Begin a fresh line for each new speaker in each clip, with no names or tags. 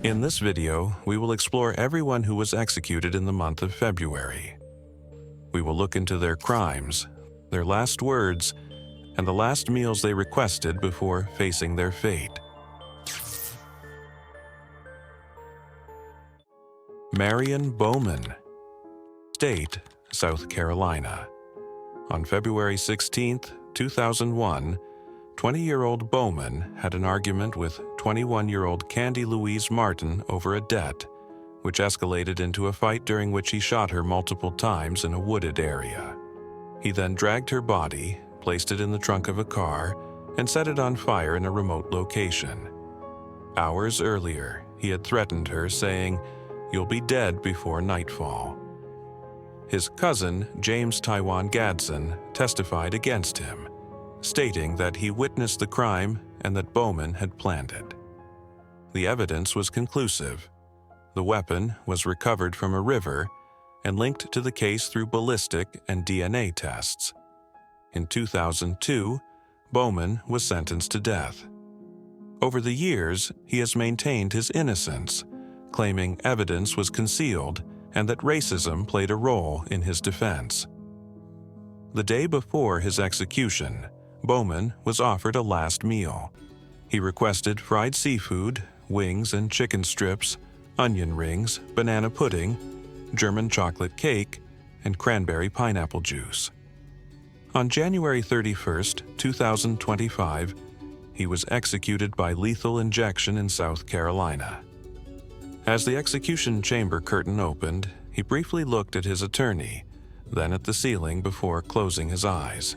In this video, we will explore everyone who was executed in the month of February. We will look into their crimes, their last words, and the last meals they requested before facing their fate. Marion Bowman, State, South Carolina. On February 16, 2001, 20-year-old Bowman had an argument with 21-year-old Candy Louise Martin over a debt, which escalated into a fight during which he shot her multiple times in a wooded area. He then dragged her body, placed it in the trunk of a car, and set it on fire in a remote location. Hours earlier, he had threatened her, saying, "You'll be dead before nightfall." His cousin, James Taiwan Gadsden, testified against him, stating that he witnessed the crime and that Bowman had planned it. The evidence was conclusive. The weapon was recovered from a river and linked to the case through ballistic and DNA tests. In 2002, Bowman was sentenced to death. Over the years, he has maintained his innocence, claiming evidence was concealed and that racism played a role in his defense. The day before his execution, Bowman was offered a last meal. He requested fried seafood, wings and chicken strips, onion rings, banana pudding, German chocolate cake, and cranberry pineapple juice. On January 31, 2025, he was executed by lethal injection in South Carolina. As the execution chamber curtain opened, he briefly looked at his attorney, then at the ceiling before closing his eyes.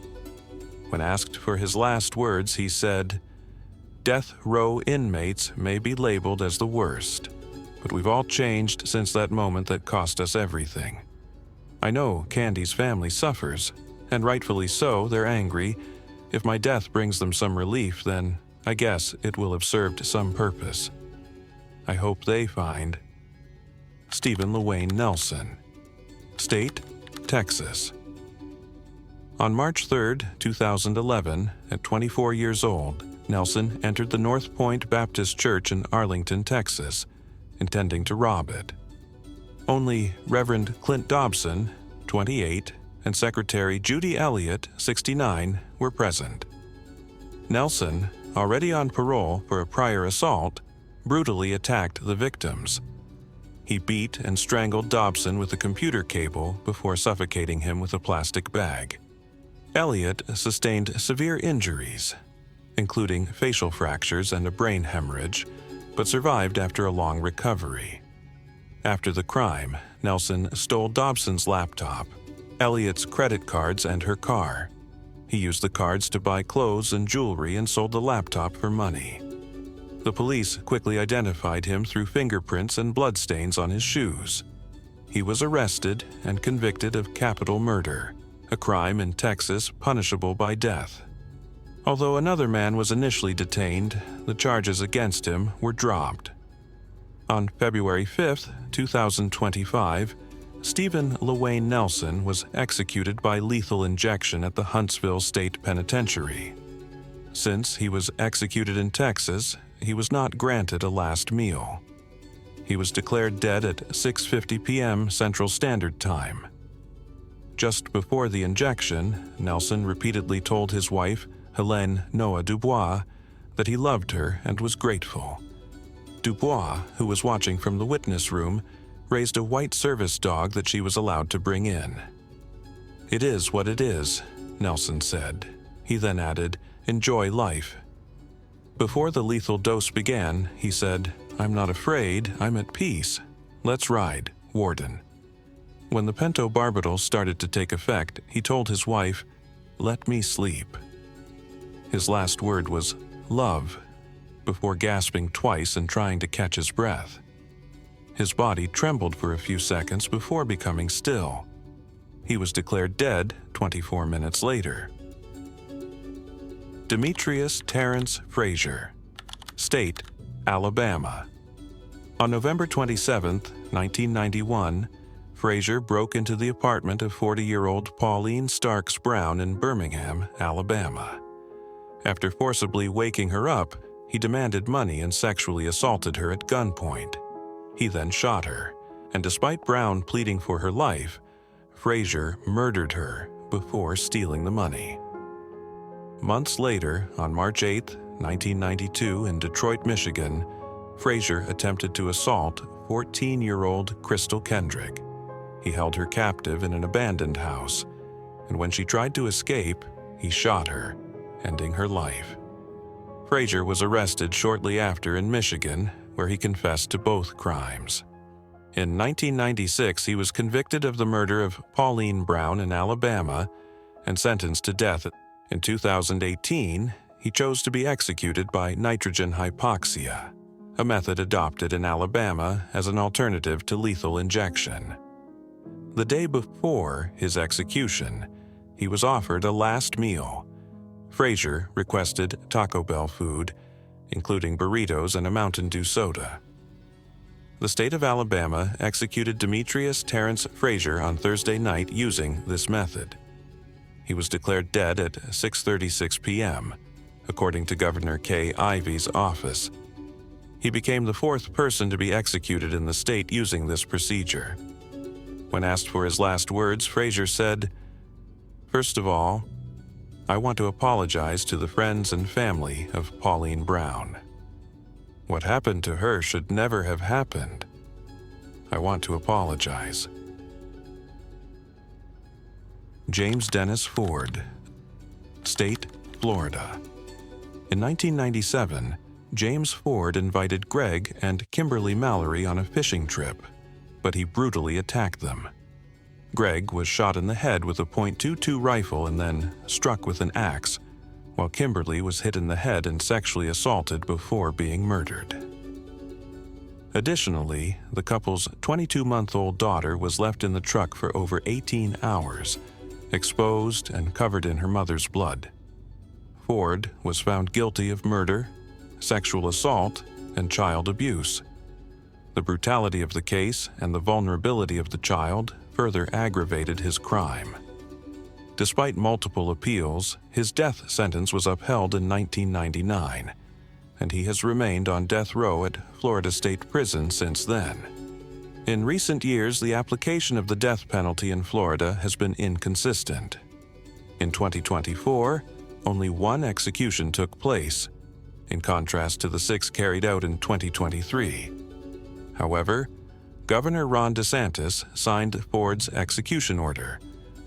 When asked for his last words, he said, "Death row inmates may be labeled as the worst, but we've all changed since that moment that cost us everything. I know Candy's family suffers, and rightfully so, they're angry. If my death brings them some relief, then I guess it will have served some purpose. I hope they find." Stephen LeWayne Nelson, State, Texas. On March 3, 2011, at 24 years old, Nelson entered the North Point Baptist Church in Arlington, Texas, intending to rob it. Only Reverend Clint Dobson, 28, and Secretary Judy Elliott, 69, were present. Nelson, already on parole for a prior assault, brutally attacked the victims. He beat and strangled Dobson with a computer cable before suffocating him with a plastic bag. Elliott sustained severe injuries, including facial fractures and a brain hemorrhage, but survived after a long recovery. After the crime, Nelson stole Dobson's laptop, Elliott's credit cards, and her car. He used the cards to buy clothes and jewelry and sold the laptop for money. The police quickly identified him through fingerprints and bloodstains on his shoes. He was arrested and convicted of capital murder, a crime in Texas punishable by death. Although another man was initially detained, the charges against him were dropped. On February 5, 2025, Stephen LeWayne Nelson was executed by lethal injection at the Huntsville State Penitentiary. Since he was executed in Texas, he was not granted a last meal. He was declared dead at 6:50 p.m. Central Standard Time. Just before the injection, Nelson repeatedly told his wife, Helene Noah Dubois, that he loved her and was grateful. Dubois, who was watching from the witness room, raised a white service dog that she was allowed to bring in. "It is what it is," Nelson said. He then added, "Enjoy life." Before the lethal dose began, he said, "I'm not afraid, I'm at peace. Let's ride, Warden." When the pentobarbital started to take effect, he told his wife, "Let me sleep." His last word was, "love," before gasping twice and trying to catch his breath. His body trembled for a few seconds before becoming still. He was declared dead 24 minutes later. Demetrius Terrence Frasier, State, Alabama. On November 27, 1991, Frasier broke into the apartment of 40-year-old Pauline Starks Brown in Birmingham, Alabama. After forcibly waking her up, he demanded money and sexually assaulted her at gunpoint. He then shot her, and despite Brown pleading for her life, Frasier murdered her before stealing the money. Months later, on March 8, 1992, in Detroit, Michigan, Frasier attempted to assault 14-year-old Crystal Kendrick. He held her captive in an abandoned house, and when she tried to escape, he shot her, ending her life. Frasier was arrested shortly after in Michigan, where he confessed to both crimes. In 1996, he was convicted of the murder of Pauline Brown in Alabama and sentenced to death. In 2018, he chose to be executed by nitrogen hypoxia, a method adopted in Alabama as an alternative to lethal injection. The day before his execution, he was offered a last meal. Frasier requested Taco Bell food, including burritos and a Mountain Dew soda. The state of Alabama executed Demetrius Terrence Frasier on Thursday night using this method. He was declared dead at 6:36 p.m., according to Governor Kay Ivey's office. He became the fourth person to be executed in the state using this procedure. When asked for his last words, Frasier said, "First of all, I want to apologize to the friends and family of Pauline Brown. What happened to her should never have happened. I want to apologize." James Dennis Ford, State, Florida. In 1997, James Ford invited Greg and Kimberly Mallory on a fishing trip, but he brutally attacked them. Greg was shot in the head with a .22 rifle and then struck with an axe, while Kimberly was hit in the head and sexually assaulted before being murdered. Additionally, the couple's 22-month-old daughter was left in the truck for over 18 hours, exposed and covered in her mother's blood. Ford was found guilty of murder, sexual assault, and child abuse. The brutality of the case and the vulnerability of the child further aggravated his crime. Despite multiple appeals, his death sentence was upheld in 1999, and he has remained on death row at Florida State Prison since then. In recent years, the application of the death penalty in Florida has been inconsistent. In 2024, only one execution took place, in contrast to the 6 carried out in 2023. However, Governor Ron DeSantis signed Ford's execution order,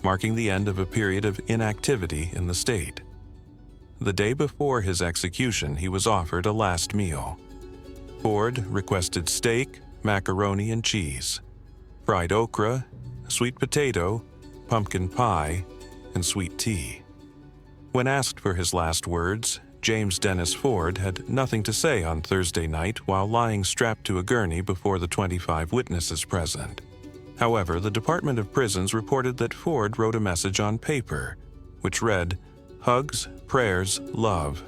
marking the end of a period of inactivity in the state. The day before his execution, he was offered a last meal. Ford requested steak, macaroni and cheese, fried okra, sweet potato, pumpkin pie, and sweet tea. When asked for his last words, James Dennis Ford had nothing to say on Thursday night while lying strapped to a gurney before the 25 witnesses present. However, the Department of Prisons reported that Ford wrote a message on paper, which read, "Hugs, prayers, love.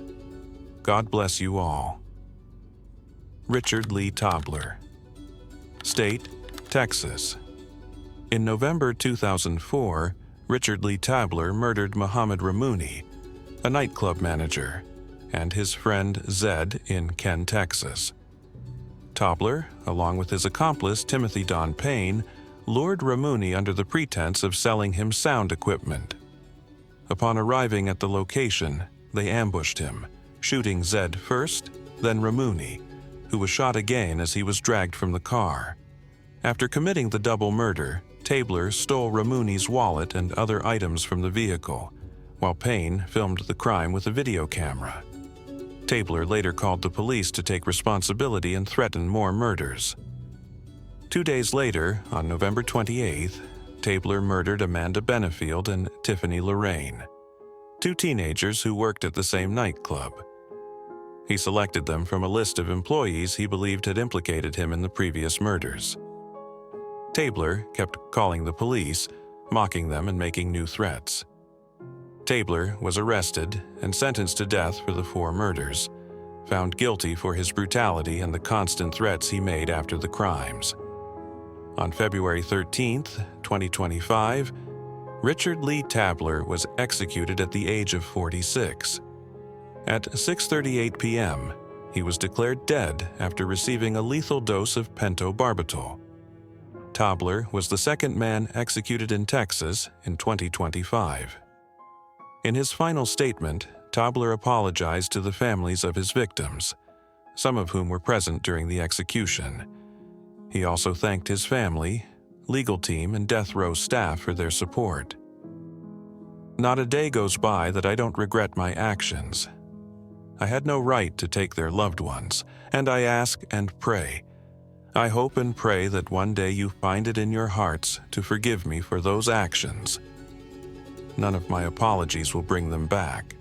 God bless you all." Richard Lee Tobler, State, Texas. In November 2004, Richard Lee Tobler murdered Muhammad Ramouni, a nightclub manager, and his friend Zed in Ken, Texas. Tobler, along with his accomplice Timothy Don Payne, lured Ramouni under the pretense of selling him sound equipment. Upon arriving at the location, they ambushed him, shooting Zed first, then Ramouni, who was shot again as he was dragged from the car. After committing the double murder, Tobler stole Ramouni's wallet and other items from the vehicle, while Payne filmed the crime with a video camera. Tobler later called the police to take responsibility and threaten more murders. 2 days later, on November 28th, Tobler murdered Amanda Benefield and Tiffany Lorraine, 2 teenagers who worked at the same nightclub. He selected them from a list of employees he believed had implicated him in the previous murders. Tobler kept calling the police, mocking them and making new threats. Tobler was arrested and sentenced to death for the 4 murders, found guilty for his brutality and the constant threats he made after the crimes. On February 13, 2025, Richard Lee Tobler was executed at the age of 46. At 6:38 p.m., he was declared dead after receiving a lethal dose of pentobarbital. Tobler was the second man executed in Texas in 2025. In his final statement, Tobler apologized to the families of his victims, some of whom were present during the execution. He also thanked his family, legal team, and death row staff for their support. Not a day goes by that I don't regret my actions. I had no right to take their loved ones, and I ask and pray. I hope and pray that one day you find it in your hearts to forgive me for those actions. None of my apologies will bring them back.